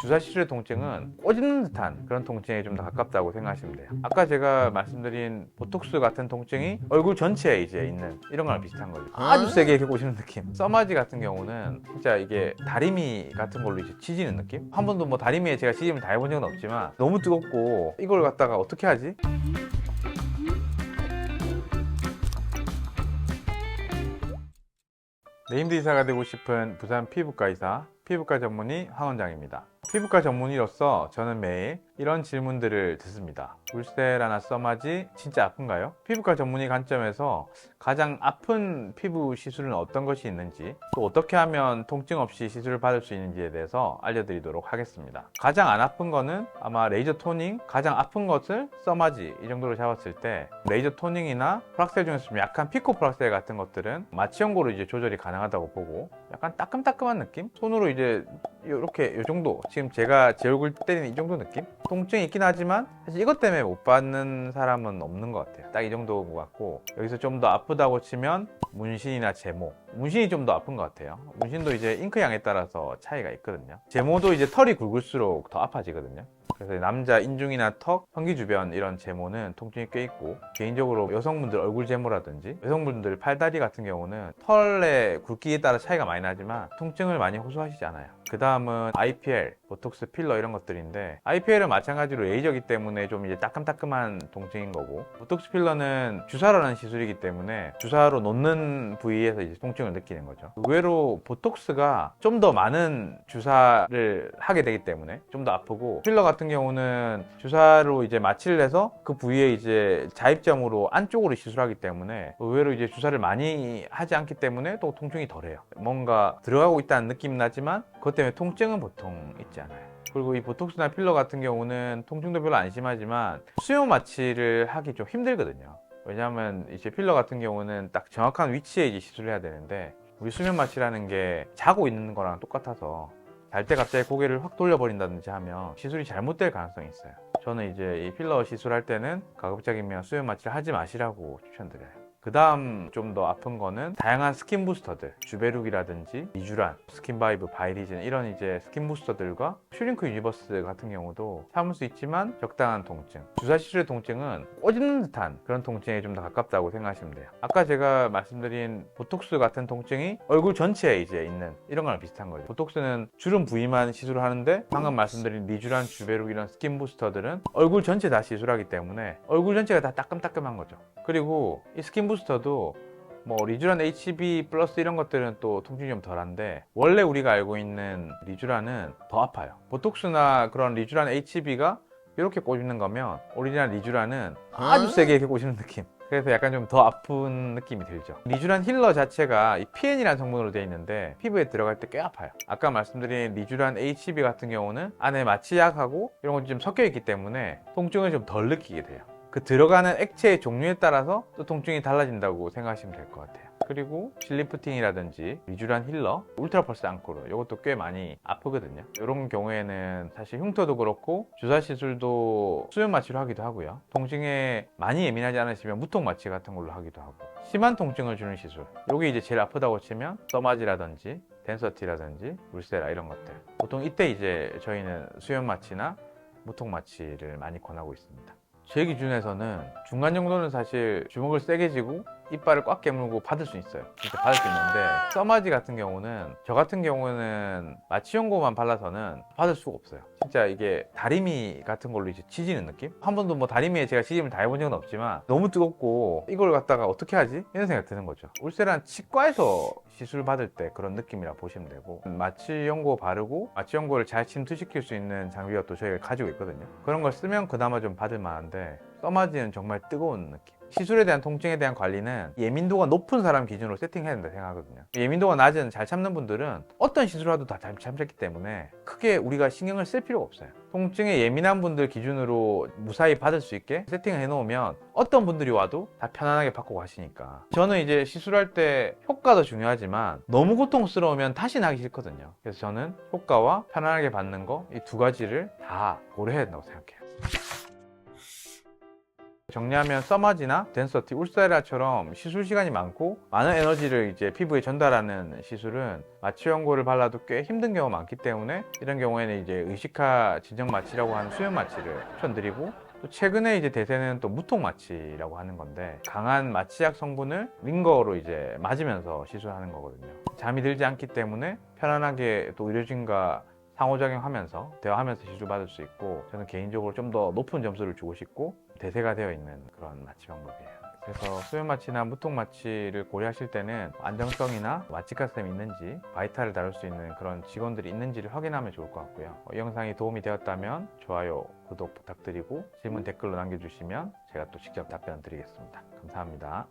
주사 시술의 통증은 꼬집는 듯한 그런 통증에 좀 더 가깝다고 생각하시면 돼요. 아까 제가 말씀드린 보톡스 같은 통증이 얼굴 전체에 이제 있는 이런 거랑 비슷한 거죠. 아주 세게 이렇게 꼬시는 느낌. 써마지 같은 경우는 진짜 이게 다리미 같은 걸로 이제 지지는 느낌? 한 번도 뭐 다리미에 제가 지짐을 다 해본 적은 없지만 너무 뜨겁고 이걸 갖다가 어떻게 하지? 네임드 의사가 되고 싶은 부산 피부과 의사, 피부과 전문의 황 원장입니다. 피부과 전문의로서 저는 매일 이런 질문들을 듣습니다. 울세라나 써마지 진짜 아픈가요? 피부과 전문의 관점에서 가장 아픈 피부 시술은 어떤 것이 있는지, 또 어떻게 하면 통증 없이 시술을 받을 수 있는지에 대해서 알려드리도록 하겠습니다. 가장 안 아픈 거는 아마 레이저 토닝, 가장 아픈 것을 써마지 이 정도로 잡았을 때 레이저 토닝이나 프락셀 중에서 좀 약한 피코 프락셀 같은 것들은 마취연고로 이제 조절이 가능하다고 보고, 약간 따끔따끔한 느낌? 손으로 이제 이렇게 이 정도, 지금 제가 제 얼굴 때리는 이 정도 느낌? 통증이 있긴 하지만 사실 이것 때문에 못 받는 사람은 없는 것 같아요. 딱 이 정도인 것 같고, 여기서 좀 더 아프다고 치면 문신이나 제모, 문신이 좀 더 아픈 것 같아요. 문신도 이제 잉크양에 따라서 차이가 있거든요. 제모도 이제 털이 굵을수록 더 아파지거든요. 그래서 남자 인중이나 턱, 성기 주변 이런 제모는 통증이 꽤 있고, 개인적으로 여성분들 얼굴 제모라든지 여성분들 팔다리 같은 경우는 털의 굵기에 따라 차이가 많이 나지만 통증을 많이 호소하시지 않아요. 그 다음은 IPL, 보톡스 필러 이런 것들인데, IPL은 마찬가지로 레이저이기 때문에 좀 이제 따끔따끔한 통증인 거고, 보톡스 필러는 주사로 하는 시술이기 때문에 주사로 놓는 부위에서 이제 통증을 느끼는 거죠. 의외로 보톡스가 좀 더 많은 주사를 하게 되기 때문에 좀 더 아프고, 필러 같은 경우는 주사로 이제 마취를 해서 그 부위에 이제 자입점으로 안쪽으로 시술하기 때문에 의외로 이제 주사를 많이 하지 않기 때문에 또 통증이 덜해요. 뭔가 들어가고 있다는 느낌 나지만 그것 때문에 통증은 보통 있지 않아요. 그리고 이 보톡스나 필러 같은 경우는 통증도 별로 안 심하지만 수용 마취를 하기 좀 힘들거든요. 왜냐하면 이제 필러 같은 경우는 딱 정확한 위치에 이제 시술을 해야 되는데, 우리 수면 마취라는 게 자고 있는 거랑 똑같아서 잘 때 갑자기 고개를 확 돌려버린다든지 하면 시술이 잘못될 가능성이 있어요. 저는 이제 이 필러 시술할 때는 가급적이면 수면 마취를 하지 마시라고 추천드려요. 그 다음 좀 더 아픈 거는 다양한 스킨 부스터들, 주베룩이라든지 리쥬란, 스킨바이브, 바이리즌 이런 이제 스킨 부스터들과 슈링크 유니버스 같은 경우도 참을 수 있지만 적당한 통증. 주사 시술의 통증은 꼬집는 듯한 그런 통증에 좀 더 가깝다고 생각하시면 돼요. 아까 제가 말씀드린 보톡스 같은 통증이 얼굴 전체에 이제 있는 이런 거랑 비슷한 거죠. 보톡스는 주름 부위만 시술을 하는데, 방금 말씀드린 리쥬란, 주베룩 이런 스킨 부스터들은 얼굴 전체 다 시술하기 때문에 얼굴 전체가 다 따끔따끔한 거죠. 그리고 이 스킨 부스터도 뭐 리쥬란 HB 플러스 이런 것들은 또 통증이 좀 덜한데, 원래 우리가 알고 있는 리쥬란은 더 아파요. 보톡스나 그런 리쥬란 HB가 이렇게 꽂는 거면 오리지널 리쥬란은 아주 세게 이렇게 꽂는 느낌. 그래서 약간 좀 더 아픈 느낌이 들죠. 리쥬란 힐러 자체가 이 PN이라는 성분으로 되어 있는데 피부에 들어갈 때 꽤 아파요. 아까 말씀드린 리쥬란 HB 같은 경우는 안에 마취약하고 이런 것이 좀 섞여 있기 때문에 통증을 좀 덜 느끼게 돼요. 그 들어가는 액체의 종류에 따라서 또 통증이 달라진다고 생각하시면 될 것 같아요. 그리고 실리프팅이라든지 리쥬란 힐러, 울트라펄스 앙코르 이것도 꽤 많이 아프거든요. 이런 경우에는 사실 흉터도 그렇고 주사 시술도 수면 마취로 하기도 하고요. 통증에 많이 예민하지 않으시면 무통 마취 같은 걸로 하기도 하고, 심한 통증을 주는 시술, 이게 이제 제일 아프다고 치면 써마지라든지 덴서티라든지 울세라 이런 것들. 보통 이때 이제 저희는 수면 마취나 무통 마취를 많이 권하고 있습니다. 제 기준에서는 중간 정도는 사실 주먹을 세게 쥐고 이빨을 꽉 깨물고 받을 수 있어요. 진짜 받을 수 있는데, 써마지 같은 경우는, 저 같은 경우는 마취연고만 발라서는 받을 수가 없어요. 진짜 이게 다리미 같은 걸로 이제 지지는 느낌? 한 번도 뭐 다리미에 제가 지짐을 다 해본 적은 없지만 너무 뜨겁고 이걸 갖다가 어떻게 하지? 이런 생각 드는 거죠. 울세란 치과에서 시술 받을 때 그런 느낌이라 보시면 되고, 마취연고 바르고 마취연고를 잘 침투시킬 수 있는 장비가 또 저희가 가지고 있거든요. 그런 걸 쓰면 그나마 좀 받을 만한데, 써마지는 정말 뜨거운 느낌. 시술에 대한 통증에 대한 관리는 예민도가 높은 사람 기준으로 세팅해야 된다 생각하거든요. 예민도가 낮은 잘 참는 분들은 어떤 시술을 해도 다 잘 참았기 때문에 크게 우리가 신경을 쓸 필요가 없어요. 통증에 예민한 분들 기준으로 무사히 받을 수 있게 세팅을 해놓으면 어떤 분들이 와도 다 편안하게 받고 가시니까. 저는 이제 시술할 때 효과도 중요하지만 너무 고통스러우면 다시는 하기 싫거든요. 그래서 저는 효과와 편안하게 받는 거, 이 두 가지를 다 고려해야 된다고 생각해요. 정리하면 써마지나 덴서티, 울세라처럼 시술 시간이 많고 많은 에너지를 이제 피부에 전달하는 시술은 마취 연고를 발라도 꽤 힘든 경우가 많기 때문에 이런 경우에는 이제 의식화 진정 마취라고 하는 수면 마취를 추천드리고, 또 최근에 이제 대세는 또 무통 마취라고 하는 건데 강한 마취약 성분을 링거로 이제 맞으면서 시술하는 거거든요. 잠이 들지 않기 때문에 편안하게 또 의료진과 상호작용하면서 대화하면서 시술받을 수 있고, 저는 개인적으로 좀 더 높은 점수를 주고 싶고 대세가 되어 있는 그런 마취 방법이에요. 그래서 수면 마취나 무통 마취를 고려하실 때는 안정성이나 마취가스템이 있는지, 바이탈을 다룰 수 있는 그런 직원들이 있는지를 확인하면 좋을 것 같고요. 이 영상이 도움이 되었다면 좋아요, 구독 부탁드리고 질문 댓글로 남겨주시면 제가 또 직접 답변 드리겠습니다. 감사합니다.